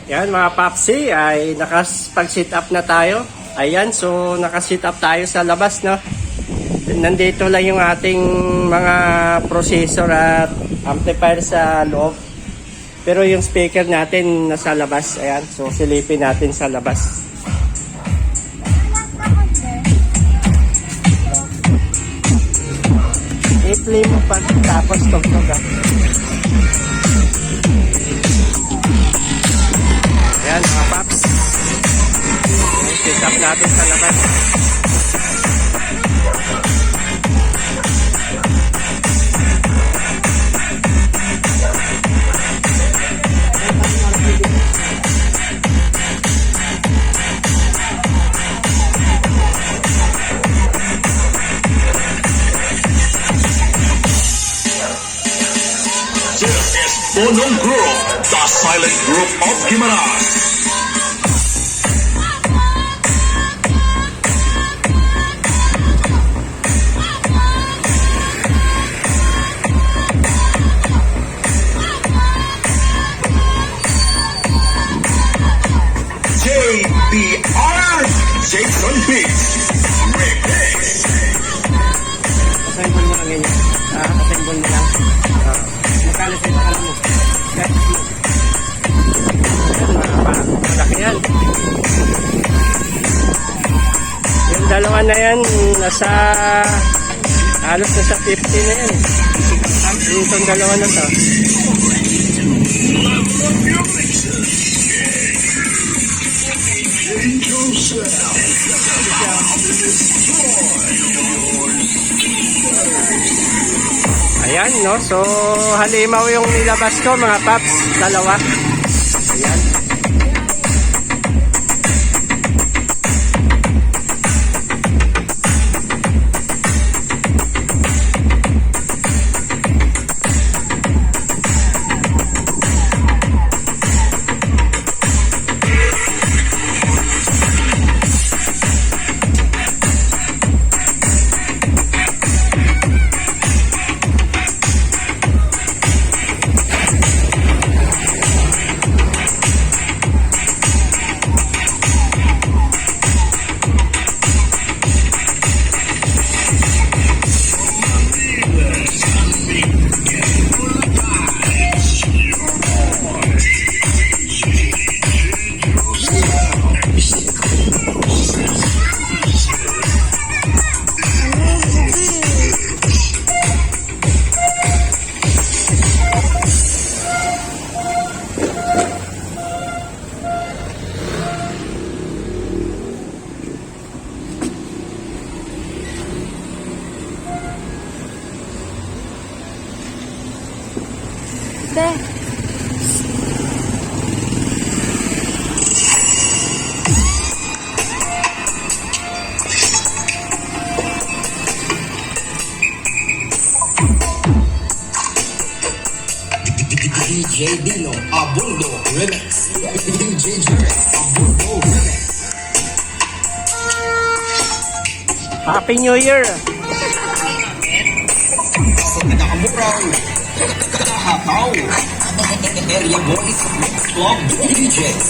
Yan mga papsi, ay nakapag-sit up na tayo. Ayan, so naka-sit up tayo sa labas, no? Nandito lang yung ating mga processor at amplifier sa loob. Pero yung speaker natin nasa labas. Ayan, so silipin natin sa labas. I-play mo pag tapos tugtog. Ayan mga paps. Sit up natin sa labas. This is Bonong Group, the silent group of Gimaras. JBR Jason Beats Remix. Assemble mo lang ganyan. Assemble mo lang. Magkano sa alam mo? Malaki yan. Yung dalawa na yan, halos nasa 50 na yan. Itong dalawa na to. Ayan, no? So, halimaw yung nilabas ko, mga paps. Dalawa. Ayan. DJ Dino Abundo Remix. DJ Jerez Abundo Remix. Happy New Year! Sa pinakamuraw, kahataw, area boys, club DJs.